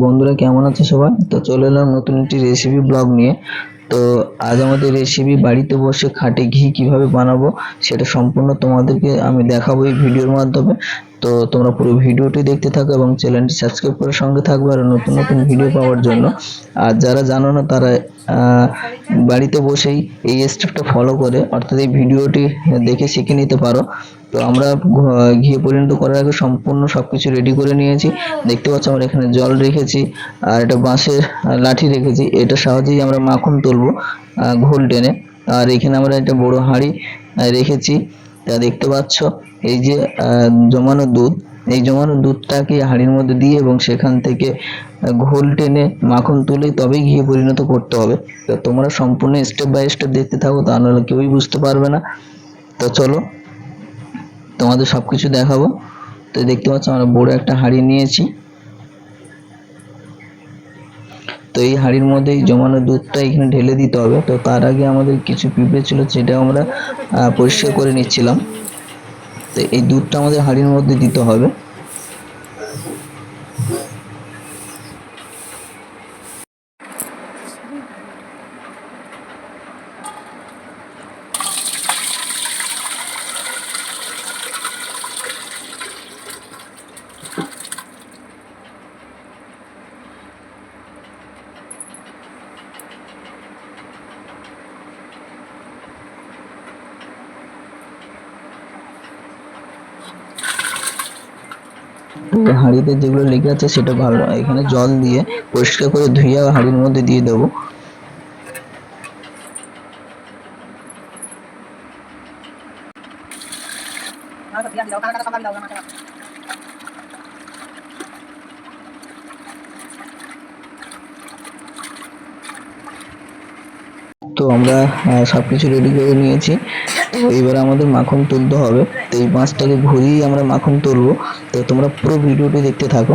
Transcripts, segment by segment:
বন্ধুরা কেমন আছে সবাই? তো চলে এলাম নতুন একটি রেসিপি ব্লগ নিয়ে। তো আজ আমাদের রেসিপি বাড়িতে বসে খাঁটি ঘি কিভাবে বানাবো সেটা সম্পূর্ণ তোমাদেরকে আমি দেখাবো এই ভিডিওর মাধ্যমে। তো তোমরা পুরো ভিডিওটি দেখতে থাকো এবং চ্যানেলটি সাবস্ক্রাইব করে সঙ্গে থাকবে আর নতুন নতুন ভিডিও পাওয়ার জন্য। আর যারা জানো না তারা বাড়িতে বসেই এই স্টেপটা ফলো করে অর্থাৎ এই ভিডিওটি দেখে শিখে নিতে পারো। তো আমরা ঘি পরিণত করার আগে সম্পূর্ণ সবকিছু রেডি করে নিয়েছি। দেখতে পাচ্ছ আমরা এখানে জল রেখেছি আর একটা বাঁশের লাঠি রেখেছি, এটা সাহায্যেই আমরা মাখন তুলবো ঘোল টেনে। আর এখানে আমরা একটা বড় হাঁড়ি রেখেছি। তা দেখতে পাচ্ছ এই যে জমানো দুধ, এই জমানো দুধটাকে হাঁড়ির মধ্যে দিয়ে এবং সেখান থেকে ঘোল টেনে মাখন তুলে তবেই ঘি পরিণত করতে হবে। তো তোমরা সম্পূর্ণ স্টেপ বাই স্টেপ দেখতে থাকো, তা নাহলে কেউই বুঝতে পারবে না। তো চলো তোমাদের সবকিছু দেখাবো। তো দেখতে পাচ্ছ আমরা বড় একটা হাঁড়ি নিয়েছি। তো এই হাঁড়ির মধ্যে জমানো দুধটা এখানে ঢেলে দিতে হবে। তো তার আগে আমাদের কিছু পিঁপড়ে ছিল, সেটা আমরা পরিষ্কার করে নিচ্ছিলাম। তো এই দুধটা আমাদের হাঁড়ির মধ্যে দিতে হবে। হাঁড়িতে যেগুলো লেগে আছে সেটা ভালো এখানে জল দিয়ে পরিষ্কার করে ধুয়ে হাঁড়ির মধ্যে দিয়ে দেবো। তো আমরা সবকিছু রেডি করে নিয়েছি। তো এবার আমাদের মাখন তুলতে হবে। তো এই বাঁশটাকে ঘুরিয়ে আমরা মাখন তুলবো। তো তোমরা পুরো ভিডিওটি দেখতে থাকো।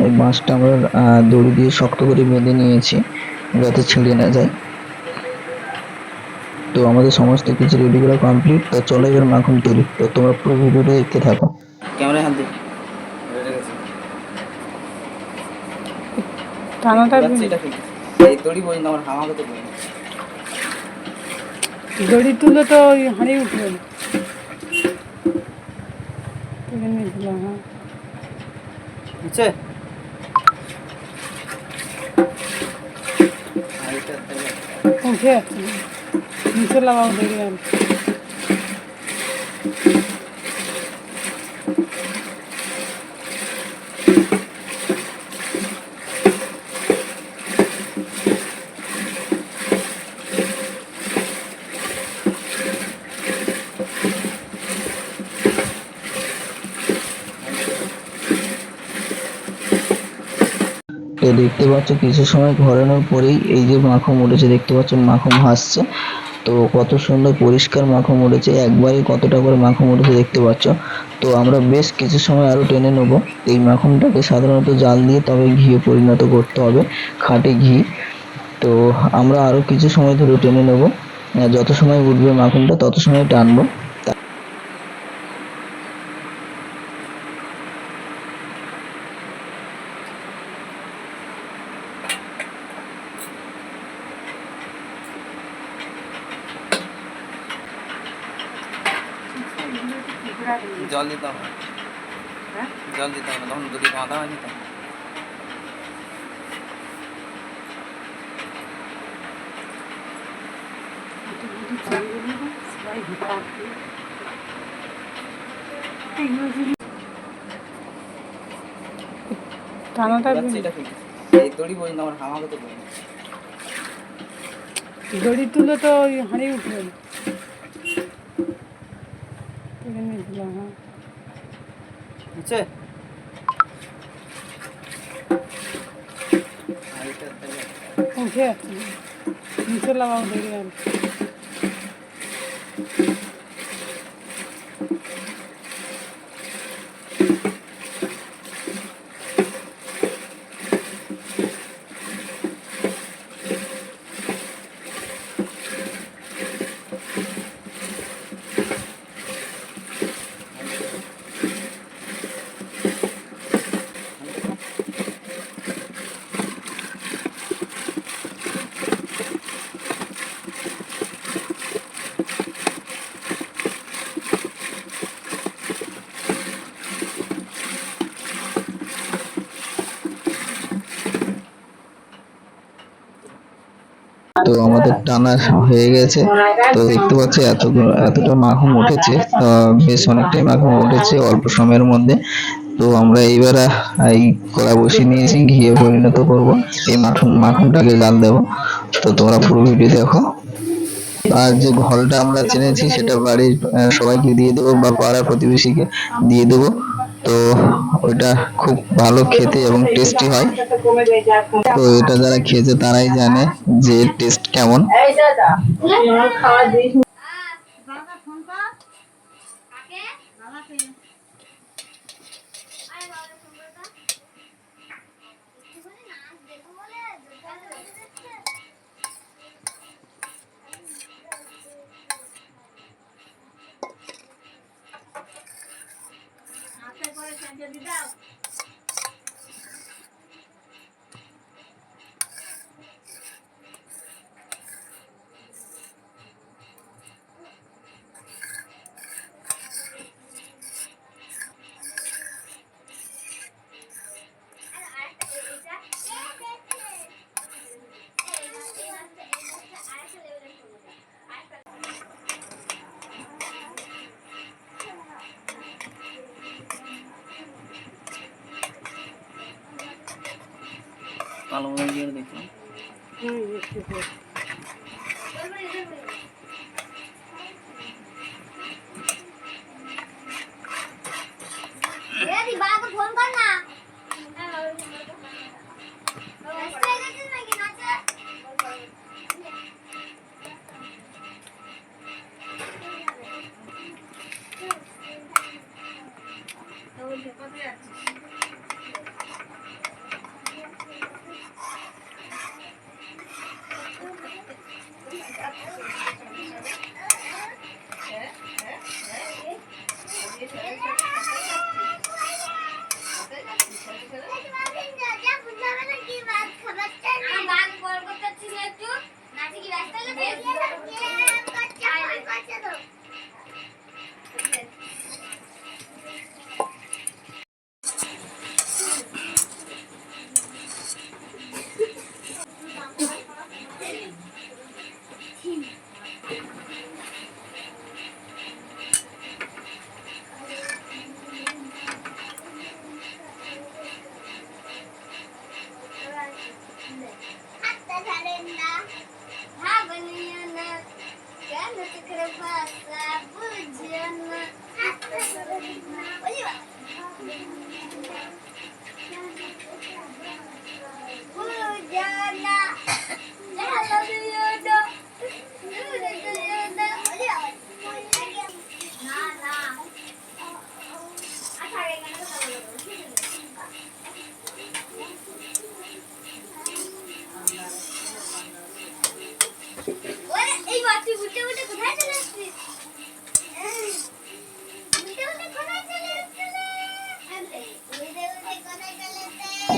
এই বাঁশটা আমরা দড়ি দিয়ে শক্ত করে বেঁধে নিয়েছি যাতে ছিঁড়ে না যায়। তো আমাদের সমস্ত কিছু রেডি করা কমপ্লিট। তো চলো এবার মাখন তুলি। তো তোমরা পুরো ভিডিওটা দেখতে থাকো। ক্যামেরা হাত দিয়ে টানাটা দড়ি তুলে তো ওই হাঁড়ি উঠবে না। উঠে যাচ্ছে নিচে লাগাও দড়ি আর তো দেখতে পাচ্ছ কিছু সময় ঘোরানোর পরেই এই যে মাখন উঠেছে, দেখতে পাচ্ছ মাখন ভাসছে। তো কত সুন্দর পরিষ্কার মাখন উঠেছে, একবারে কতটা করে মাখন উঠেছে দেখতে পাচ্ছ। তো আমরা বেশ কিছু সময় আরো টেনে নেব। এই মাখনটাকে সাধারণত জাল দিয়ে তবে ঘি পরিণত করতে হবে, খাঁটি ঘি। তো আমরা আরো কিছু সময় ধরে টেনে নেব, যত সময় উঠবে মাখনটা তত সময় টানবো। জল দিতে হবে, জল দিতে হবে, তখন যদি বাঁধা হয়নি তো টানাটা দড়ি পর্যন্ত আমার হামাকে তো দড়ি তুলে তো ওই হাঁড়ি উঠবে না। বুঝছে উঠে যাচ্ছে নিচে লাগাও দড়ি আর তো আমাদের টানা হয়ে গেছে। তো দেখতে পাচ্ছি এতটা মাখন উঠেছে, বেশ অনেকটাই মাখন উঠেছে অল্প সময়ের মধ্যে। তো আমরা এইবার এই কড়া বসিয়ে নিয়েছি, ঘিয়ে পরিণত করব। এই মাখনটাকে জাল দেবো। তো তোমরা পুরো ভিডিও দেখো। আর যে ঘলটা আমরা চেনেছি সেটা বাড়ির সবাইকে দিয়ে দেবো বা পাড়া প্রতিবেশীকে দিয়ে দেবো। তো ওইটা খুব ভালো খেতে এবং টেস্টি হয়। তো এটা যারা খেয়েছে তারাই জানে যে টেস্ট কেমন। কালো মতো দিয়ে দেখলাম। ফোন কর না।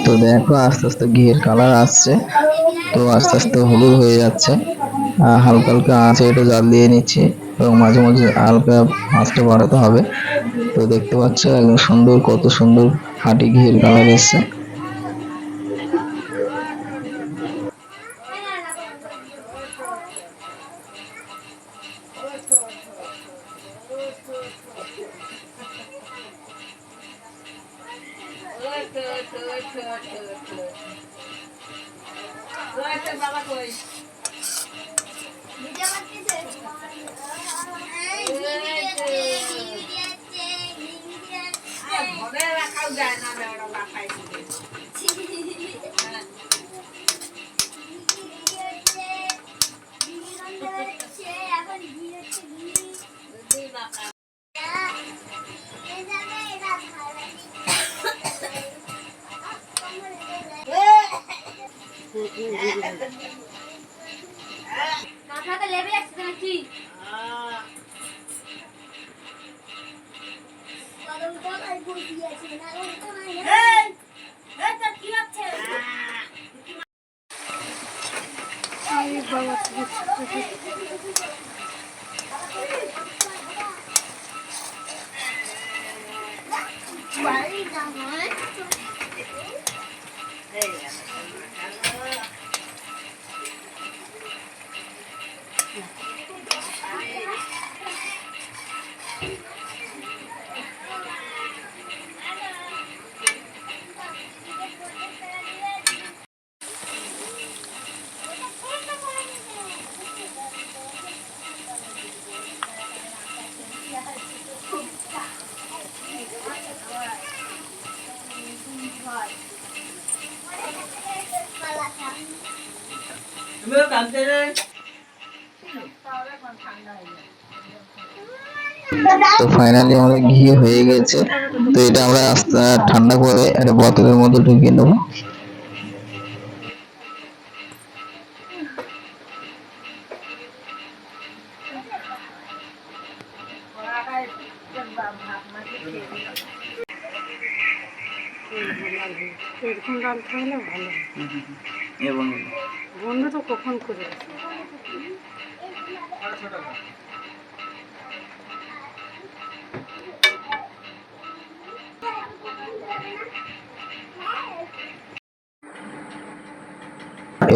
তো দেখো আস্তে আস্তে ঘিয়ের কালার আসছে, তো আস্তে আস্তে হলুদ হয়ে যাচ্ছে। হালকা হালকা আঁচে এটা জাল দিয়ে নিচ্ছি এবং মাঝে মাঝে হালকা আঁচটা বাড়াতে হবে। তো দেখতে পাচ্ছ একদম সুন্দর, কত সুন্দর খাঁটি ঘিয়ের কালার এসছে। মাথাটা লেবে যাচ্ছে নাকি? কদম কোথায় বসিয়েছে না এই এই তো কি হচ্ছে? এই বাবা বাড়ি যাবে তো ফাইনালি আমাদের ঘি হয়ে গেছে। তো এটা আমরা ঠান্ডা করে একটা বোতলের মধ্যে ঢুকিয়ে নেবো। এরকম রান্না হলে ভালো হয়। এবং বন্ধু তো কখন করে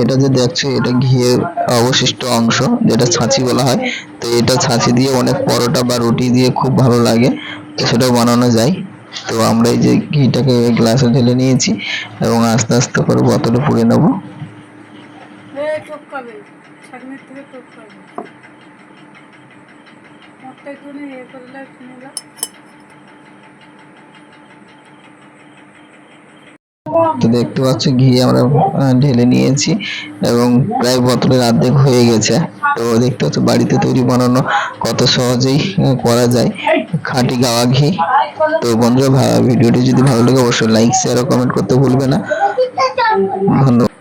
এটা যে দেখছো এটা ঘিয়ের অবশিষ্ট অংশ, যেটা ছাঁচি বলা হয়। তো এটা ছাঁচি দিয়ে অনেক পরোটা বা রুটি দিয়ে খুব ভালো লাগে, তো সেটাও বানানো যায়। তো আমরা এই যে ঘিটাকে গ্লাসে ঢেলে নিয়েছি এবং আস্তে আস্তে করে বোতলে পুড়ে নেবো। টপকাবে, ছাগনির থেকে টপকাবে। মরটা একটু ইয়ে করলে নিলাম। তো দেখতে পাচ্ছ ঘি আমরা ঢেলে নিয়েছি এবং প্রায় বোতলের অর্ধেক হয়ে গেছে। তো দেখতে পাচ্ছ বাড়িতে তৈরি বানানো কত সহজেই করা যায় খাঁটি গাওয়া ঘি। তো বন্ধুরা ভিডিওটি যদি ভালো লাগে অবশ্যই লাইক শেয়ার ও কমেন্ট করতে ভুলবে না। ধন্যবাদ।